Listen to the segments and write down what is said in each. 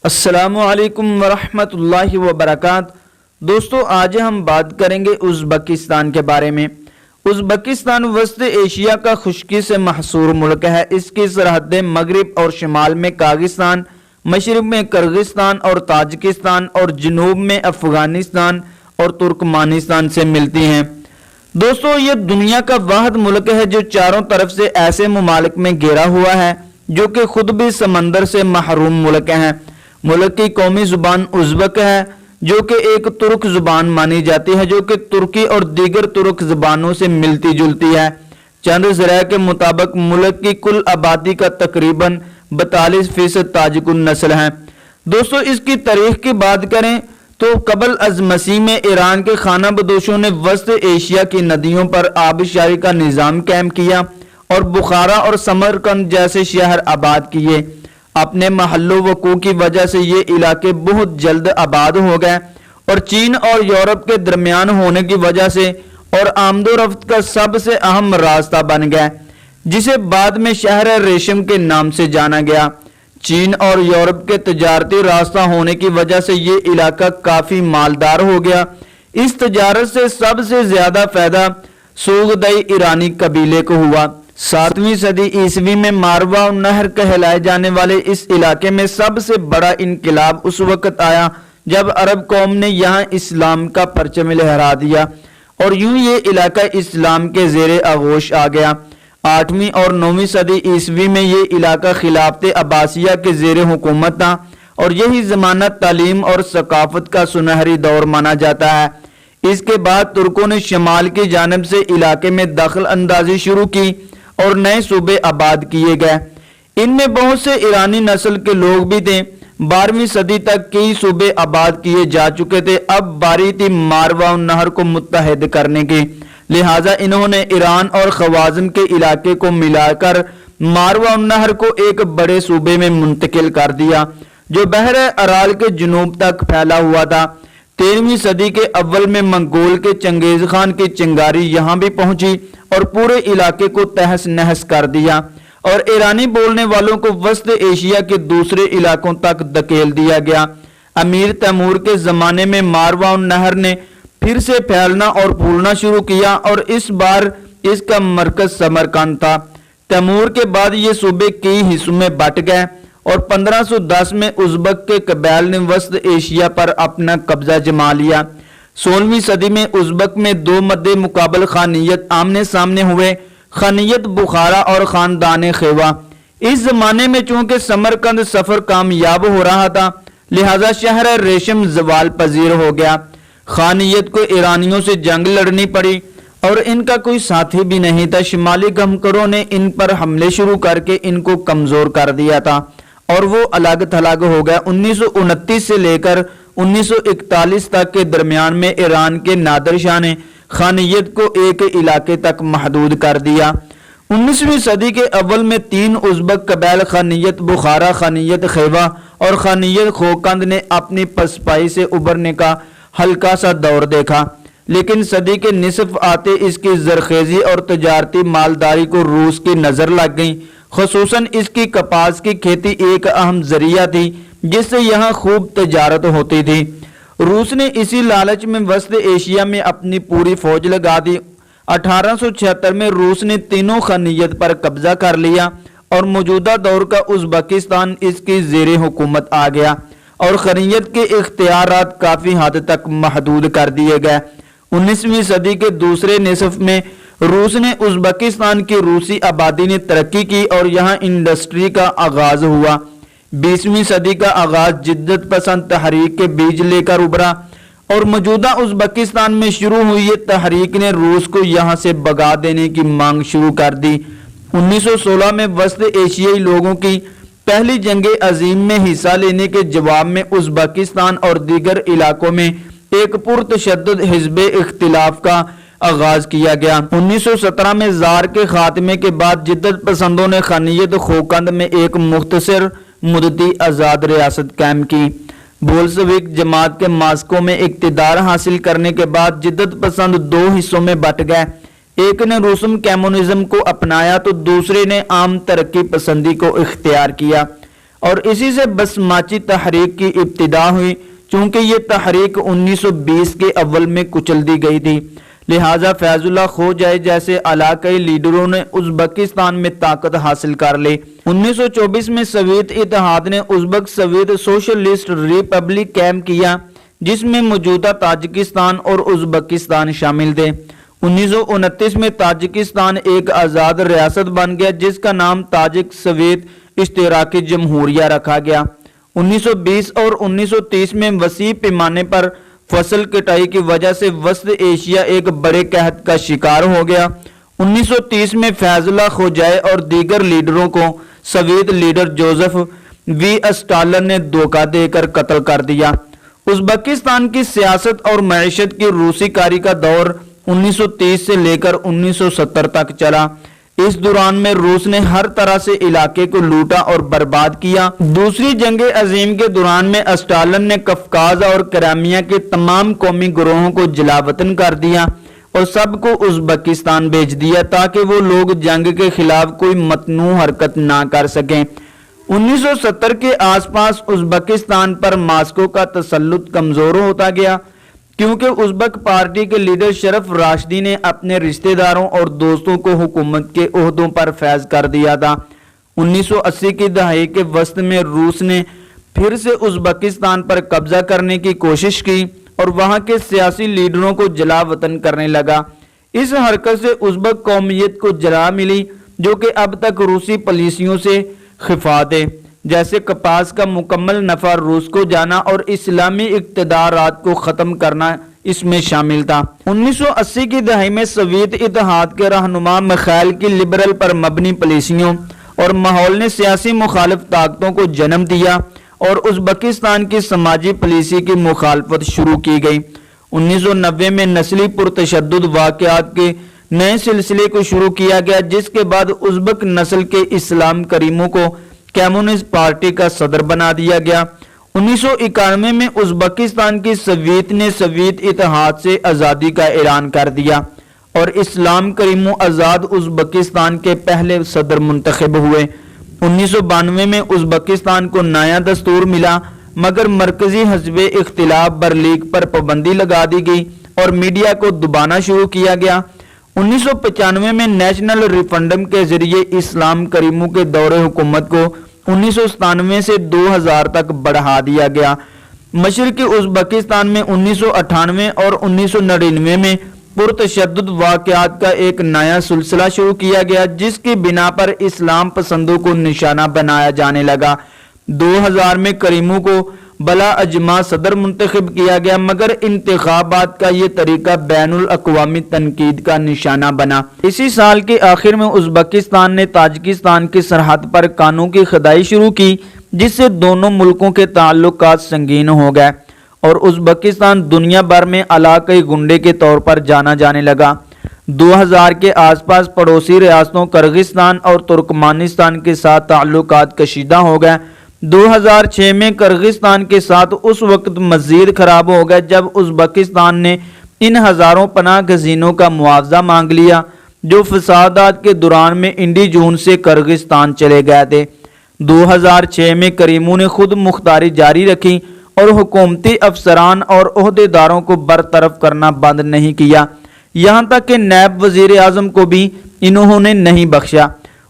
السلام علیکم ورحمۃ اللہ وبرکاتہ۔ دوستو، آج ہم بات کریں گے ازبکستان کے بارے میں۔ ازبکستان وسط ایشیا کا خشکی سے محصور ملک ہے۔ اس کی سرحدیں مغرب اور شمال میں کاغستان، مشرق میں کرغستان اور تاجکستان اور جنوب میں افغانستان اور ترکمانستان سے ملتی ہیں۔ دوستو، یہ دنیا کا واحد ملک ہے جو چاروں طرف سے ایسے ممالک میں گھرا ہوا ہے جو کہ خود بھی سمندر سے محروم ملک ہیں۔ ملک کی قومی زبان ازبک ہے جو کہ ایک ترک زبان مانی جاتی ہے جو کہ ترکی اور دیگر ترک زبانوں سے ملتی جلتی ہے۔ چند ذرائع کے مطابق ملک کی کل آبادی کا تقریباً 42% تاجک النسل ہیں۔ دوستو، اس کی تاریخ کی بات کریں تو قبل از مسیح میں ایران کے خانہ بدوشوں نے وسط ایشیا کی ندیوں پر آبشاری کا نظام قائم کیا اور بخارا اور سمرقند جیسے شہر آباد کیے۔ اپنے محل وقوع کی وجہ سے یہ علاقے بہت جلد آباد ہو گئے اور چین اور یورپ کے درمیان ہونے کی وجہ سے اور آمد و رفت کا سب سے اہم راستہ بن گئے، جسے بعد میں شہر ریشم کے نام سے جانا گیا۔ چین اور یورپ کے تجارتی راستہ ہونے کی وجہ سے یہ علاقہ کافی مالدار ہو گیا۔ اس تجارت سے سب سے زیادہ فائدہ سوغدئی ایرانی قبیلے کو ہوا۔ 7ویں صدی عیسوی میں ماروا نہر کہلائے جانے والے اس علاقے میں سب سے بڑا انقلاب اس وقت آیا جب عرب قوم نے یہاں اسلام کا پرچم لہرا دیا اور یوں یہ علاقہ اسلام کے زیر آغوش آ گیا۔ 8ویں اور 9ویں صدی عیسوی میں یہ علاقہ خلافت عباسیہ کے زیر حکومت تھا اور یہی زمانہ تعلیم اور ثقافت کا سنہری دور مانا جاتا ہے۔ اس کے بعد ترکوں نے شمال کی جانب سے علاقے میں دخل اندازی شروع کی اور نئے صوبے آباد کیے گئے۔ ان میں بہت سے ایرانی نسل کے لوگ بھی تھے۔ 12ویں صدی تک کئی صوبے آباد کیے جا چکے تھے۔ اب باری تھی ماروا نہر کو متحد کرنے کی، لہٰذا انہوں نے ایران اور خوارزم کے علاقے کو ملا کر ماروا نہر کو ایک بڑے صوبے میں منتقل کر دیا جو بحر ارال کے جنوب تک پھیلا ہوا تھا۔ 13ویں صدی کے اول میں منگول کے چنگیز خان کی چنگاری یہاں بھی پہنچی اور پورے علاقے کو تہس نہس کر دیا اور ایرانی بولنے والوں کو وسط ایشیا کے دوسرے علاقوں تک دھکیل دیا گیا۔ امیر تیمور کے زمانے میں ماروا نہر نے پھر سے پھیلنا اور پھولنا شروع کیا اور اس بار اس کا مرکز سمرقند تھا۔ تیمور کے بعد یہ صوبے کئی حصوں میں بٹ گئے اور 1510 میں ازبک کے قبائل نے وسط ایشیا پر اپنا قبضہ جما لیا۔ 16ویں صدی میں ازبک میں دو مد مقابل خانیت آمنے سامنے ہوئے، خانیت بخارا اور خاندان خیوا۔ اس زمانے میں چونکہ سمرقند سفر کامیاب ہو رہا تھا لہذا شہر ریشم زوال پذیر ہو گیا۔ خانیت کو ایرانیوں سے جنگ لڑنی پڑی اور ان کا کوئی ساتھی بھی نہیں تھا۔ شمالی گھمکروں نے ان پر حملے شروع کر کے ان کو کمزور کر دیا تھا اور وہ الگ تھلگ ہو گیا۔ 1929 سے لے کر 1941 تک کے درمیان میں ایران کے نادر شاہ نے خانیت کو ایک علاقے تک محدود کر دیا۔ 19ویں صدی کے اول میں 3 ازبک قبائل خانیت بخارا، خانیت خیوا اور خانیت خوقند نے اپنی پسپائی سے ابھرنے کا ہلکا سا دور دیکھا، لیکن صدی کے نصف آتے اس کی زرخیزی اور تجارتی مالداری کو روس کی نظر لگ گئی۔ خصوصاً اس کی کپاس کی کھیتی ایک اہم ذریعہ تھی جس سے یہاں خوب تجارت ہوتی تھی۔ روس نے اسی لالچ میں وسط ایشیا میں اپنی پوری فوج لگا دی۔ 1876 میں روس نے تینوں خانیت پر قبضہ کر لیا اور موجودہ دور کا ازبکستان اس کی زیر حکومت آ گیا اور خانیت کے اختیارات کافی حد تک محدود کر دیے گئے۔ 19ویں صدی کے دوسرے نصف میں روس نے ازبکستان کی روسی آبادی نے ترقی کی اور یہاں انڈسٹری کا آغاز ہوا۔ 20ویں صدی کا آغاز جدت پسند تحریک کے بیج لے کر ابھرا اور موجودہ ازبکستان میں شروع ہوئی یہ تحریک نے روس کو یہاں سے بھگا دینے کی مانگ شروع کر دی۔ 1916 میں وسط ایشیائی لوگوں کی پہلی جنگ عظیم میں حصہ لینے کے جواب میں ازبکستان اور دیگر علاقوں میں ایک پرتشدد حزب اختلاف کا آغاز کیا گیا۔ 1917 میں زار کے خاتمے کے بعد جدت پسندوں نے خانیت خوقند میں ایک مختصر مدتی آزاد ریاست قائم کی۔ بولشوک جماعت کے ماسکو میں اقتدار حاصل کرنے کے بعد جدت پسند 2 حصوں میں بٹ گئے۔ ایک نے روسم کمیونزم کو اپنایا تو دوسرے نے عام ترقی پسندی کو اختیار کیا۔ اور اسی سے بسماچی تحریک کی ابتدا ہوئی۔ چونکہ یہ تحریک 1920 کے اول میں کچل دی گئی تھی، لہٰذا فیض اللہ خوجائے جیسے علاقائی لیڈروں نے ازبکستان میں طاقت حاصل کر لی۔ 1924 میں سوویت اتحاد نے ازبک سوویت سوشلسٹ ریپبلک قائم کیا، جس میں موجودہ تاجکستان اور ازبکستان شامل تھے۔ 1929 میں تاجکستان ایک آزاد ریاست بن گیا، جس کا نام تاجک سوویت اشتراکی جمہوریہ رکھا گیا۔ 1920 اور 1930 میں وسیع پیمانے پر فصل کٹائی کی وجہ سے وسط ایشیا ایک بڑے قحط کا شکار ہو گیا۔ 1930 میں فیض اللہ خوجائے اور دیگر لیڈروں کو سوویت لیڈر جوزف وی اسٹالن نے دھوکہ دے کر قتل کر دیا۔ ازبکستان کی سیاست اور معیشت کی روسی کاری کا دور 1930 سے لے کر 1970 تک چلا۔ اس دوران میں روس نے ہر طرح سے علاقے کو لوٹا اور برباد کیا۔ دوسری جنگ عظیم کے دوران میں اسٹالن نے کفکاز اور کرائمیا کے تمام قومی گروہوں کو جلا وطن کر دیا اور سب کو ازبکستان بھیج دیا تاکہ وہ لوگ جنگ کے خلاف کوئی متنوع حرکت نہ کر سکیں۔ 1970 کے آس پاس ازبکستان پر ماسکو کا تسلط کمزور ہوتا گیا، کیونکہ ازبک پارٹی کے لیڈر شرف راشدی نے اپنے رشتہ داروں اور دوستوں کو حکومت کے عہدوں پر فیض کر دیا تھا۔ 1980 کی دہائی کے وسط میں روس نے پھر سے ازبکستان پر قبضہ کرنے کی کوشش کی اور وہاں کے سیاسی لیڈروں کو جلا وطن کرنے لگا۔ اس حرکت سے ازبک قومیت کو جلا ملی، جو کہ اب تک روسی پالیسیوں سے خفا ہے، جیسے کپاس کا مکمل نفع روس کو جانا اور اسلامی اقتدارات کو ختم کرنا اس میں شامل تھا۔ 1980 کی دہائی میں سوویت اتحاد کے رہنما میخائیل کی لبرل پر مبنی پالیسیوں اور ماحول نے سیاسی مخالف طاقتوں کو جنم دیا اور ازبکستان کی سماجی پالیسی کی مخالفت شروع کی گئی۔ 1990 میں نسلی پرتشدد واقعات کے نئے سلسلے کو شروع کیا گیا، جس کے بعد ازبک نسل کے اسلام کریموں کو کمیونسٹ پارٹی کا صدر بنا دیا گیا۔ 1991 میں ازبکستان کی سوویت نے سوویت اتحاد سے آزادی کا اعلان کر دیا اور اسلام کریموں آزاد ازبکستان کے پہلے صدر منتخب ہوئے۔ 1992 میں ازبکستان کو نیا دستور ملا، مگر مرکزی حزب اختلاف برلیگ پر پابندی لگا دی گئی اور میڈیا کو دبانا شروع کیا گیا۔ 1995 میں نیشنل ریفرنڈم کے ذریعے اسلام کریموں کے دور حکومت کو 1997 سے 2000 تک بڑھا دیا گیا۔ مشرقی ازبکستان میں 1998 اور 1999 میں پرتشدد واقعات کا ایک نیا سلسلہ شروع کیا گیا، جس کی بنا پر اسلام پسندوں کو نشانہ بنایا جانے لگا۔ 2000 میں کریموں کو بلا اجماع صدر منتخب کیا گیا، مگر انتخابات کا یہ طریقہ بین الاقوامی تنقید کا نشانہ بنا۔ اسی سال کے آخر میں ازبکستان نے تاجکستان کی سرحد پر کانوں کی کھدائی شروع کی، جس سے دونوں ملکوں کے تعلقات سنگین ہو گئے اور ازبکستان دنیا بھر میں علاقائی گنڈے کے طور پر جانا جانے لگا۔ 2000 کے آس پاس پڑوسی ریاستوں کرغزستان اور ترکمانستان کے ساتھ تعلقات کشیدہ ہو گئے۔ 2006 میں کرغزستان کے ساتھ اس وقت مزید خراب ہو گئے جب ازبکستان نے ان ہزاروں پناہ گزینوں کا معاوضہ مانگ لیا جو فسادات کے دوران میں انڈی جون سے کرغزستان چلے گئے تھے۔ 2006 میں کریموں نے خود مختاری جاری رکھی اور حکومتی افسران اور عہدیداروں کو برطرف کرنا بند نہیں کیا، یہاں تک کہ نائب وزیر اعظم کو بھی انہوں نے نہیں بخشا۔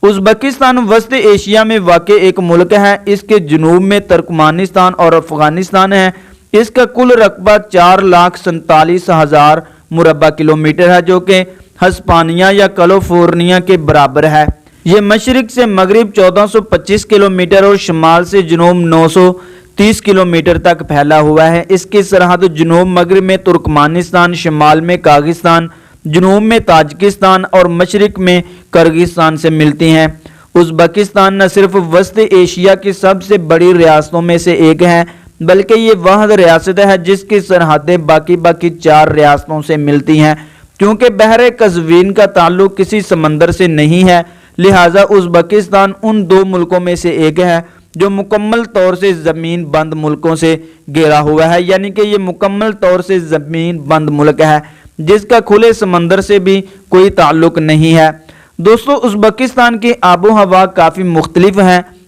ازبکستان وسط ایشیا میں واقع ایک ملک ہے۔ اس کے جنوب میں ترکمانستان اور افغانستان ہے۔ اس کا کل رقبہ 4,47,000 مربع کلومیٹر ہے، جو کہ ہسپانیہ یا کیلیفورنیا کے برابر ہے۔ یہ مشرق سے مغرب 1425 کلومیٹر اور شمال سے جنوب 930 کلومیٹر تک پھیلا ہوا ہے۔ اس کی سرحد جنوب مغرب میں ترکمانستان، شمال میں قازقستان، جنوب میں تاجکستان اور مشرق میں کرغزستان سے ملتی ہیں۔ ازبکستان نہ صرف وسط ایشیا کی سب سے بڑی ریاستوں میں سے ایک ہے، بلکہ یہ واحد ریاست ہے جس کی سرحدیں باقی 4 ریاستوں سے ملتی ہیں۔ کیونکہ بحر قزوین کا تعلق کسی سمندر سے نہیں ہے، لہٰذا ازبکستان ان 2 ملکوں میں سے ایک ہے جو مکمل طور سے زمین بند ملکوں سے گھرا ہوا ہے، یعنی کہ یہ مکمل طور سے زمین بند ملک ہے جس کا کھلے سمندر سے بھی کوئی تعلق نہیں ہے۔ دوستو، ازبکستان کی آب و ہوا کافی مختلف ہے۔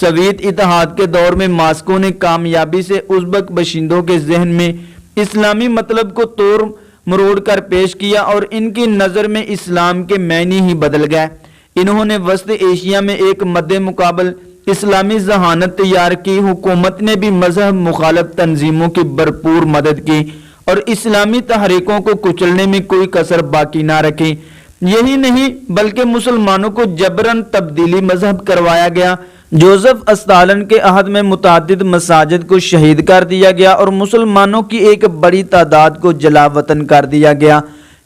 سوویت اتحاد کے دور میں ماسکو نے کامیابی سے ازبک باشندوں کے ذہن میں اسلامی مطلب کو توڑ مروڑ کر پیش کیا اور ان کی نظر میں اسلام کے معنی ہی بدل گئے۔ انہوں نے وسط ایشیا میں ایک مد مقابل اسلامی ذہانت تیار کی۔ حکومت نے بھی مذہب مخالف تنظیموں کی بھرپور مدد کی اور اسلامی تحریکوں کو کچلنے میں کوئی کسر باقی نہ رکھی۔ یہی نہیں بلکہ مسلمانوں کو جبراً تبدیلی مذہب کروایا گیا۔ جوزف استالن کے عہد میں متعدد مساجد کو شہید کر دیا گیا اور مسلمانوں کی ایک بڑی تعداد کو جلا وطن کر دیا گیا۔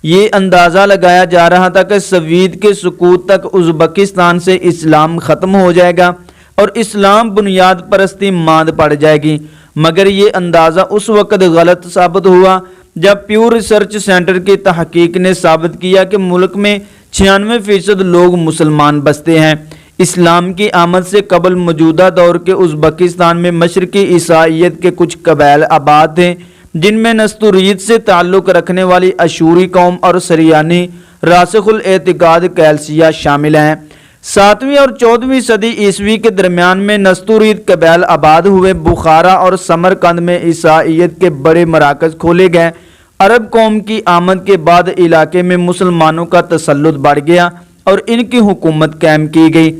یہ اندازہ لگایا جا رہا تھا کہ سوویت کے سقوط تک ازبکستان سے اسلام ختم ہو جائے گا اور اسلام بنیاد پرستی ماند پڑ جائے گی، مگر یہ اندازہ اس وقت غلط ثابت ہوا جب پیو ریسرچ سینٹر کی تحقیق نے ثابت کیا کہ ملک میں 96% لوگ مسلمان بستے ہیں۔ اسلام کی آمد سے قبل موجودہ دور کے ازبکستان میں مشرقی عیسائیت کے کچھ قبائل آباد تھے، جن میں نستوریت سے تعلق رکھنے والی اشوری قوم اور سریانی راسخ الاعتقاد کیلسیا شامل ہیں۔ 7ویں اور 14ویں صدی عیسوی کے درمیان میں نستوریت قبائل آباد ہوئے۔ بخارا اور سمرقند میں عیسائیت کے بڑے مراکز کھولے گئے۔ عرب قوم کی آمد کے بعد علاقے میں مسلمانوں کا تسلط بڑھ گیا اور ان کی حکومت قائم کی گئی۔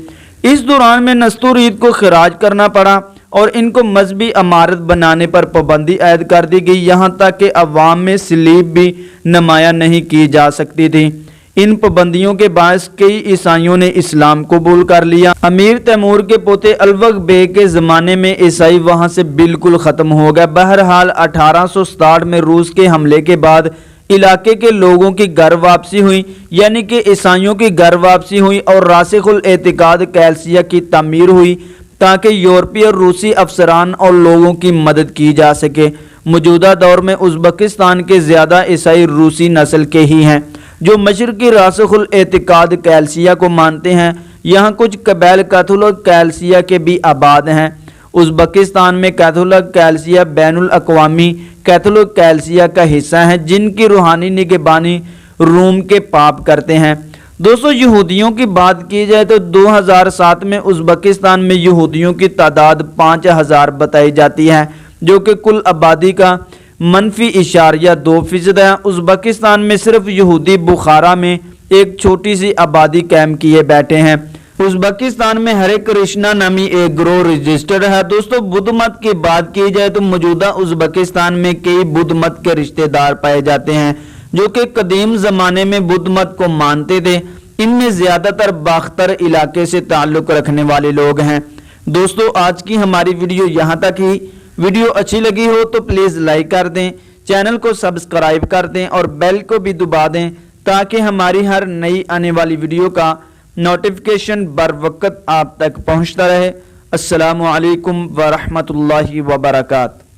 اس دوران میں نستوریت کو خراج کرنا پڑا اور ان کو مذہبی عمارت بنانے پر پابندی عائد کر دی گئی، یہاں تک کہ عوام میں سلیب بھی نمایاں نہیں کی جا سکتی تھی۔ ان پابندیوں کے باعث کئی عیسائیوں نے اسلام قبول کر لیا۔ امیر تیمور کے پوتے الوغ بے کے زمانے میں عیسائی وہاں سے بالکل ختم ہو گئے۔ بہرحال 1867 میں روس کے حملے کے بعد علاقے کے لوگوں کی گھر واپسی ہوئی، یعنی کہ عیسائیوں کی گھر واپسی ہوئی اور راسخ الاعتقاد کیلسیا کی تعمیر ہوئی تاکہ یورپی اور روسی افسران اور لوگوں کی مدد کی جا سکے۔ موجودہ دور میں ازبکستان کے زیادہ عیسائی روسی نسل کے ہی ہیں جو مشرقی راسخ الاعتقاد کیلسیا کو مانتے ہیں۔ یہاں کچھ قبائل کیتھولک کیلسیا کے بھی آباد ہیں۔ ازبکستان میں کیتھولک کیلسیا بین الاقوامی کیتھولک کیلسیا کا حصہ ہیں، جن کی روحانی نگہبانی روم کے پاپ کرتے ہیں۔ دوستو، یہودیوں کی بات کی جائے تو 2007 میں ازبکستان میں یہودیوں کی تعداد 5000 بتائی جاتی ہے، جو کہ کل آبادی کا -0.2% ہے۔ ازبکستان میں صرف یہودی بخارا میں ایک چھوٹی سی آبادی قائم کیے بیٹھے ہیں۔ ازبکستان میں ہرے کرشنا نامی ایک گروہ رجسٹر ہے۔ دوستو، بدھ مت کی بات کی جائے تو موجودہ ازبکستان میں کئی بدھ مت کے رشتہ دار پائے جاتے ہیں جو کہ قدیم زمانے میں بدھ مت کو مانتے تھے۔ ان میں زیادہ تر باختر علاقے سے تعلق رکھنے والے لوگ ہیں۔ دوستو، آج کی ہماری ویڈیو یہاں تک ہی۔ ویڈیو اچھی لگی ہو تو پلیز لائک کر دیں، چینل کو سبسکرائب کر دیں اور بیل کو بھی دبا دیں تاکہ ہماری ہر نئی آنے والی ویڈیو کا نوٹیفیکیشن بر وقت آپ تک پہنچتا رہے۔ السلام علیکم ورحمۃ اللہ وبرکاتہ۔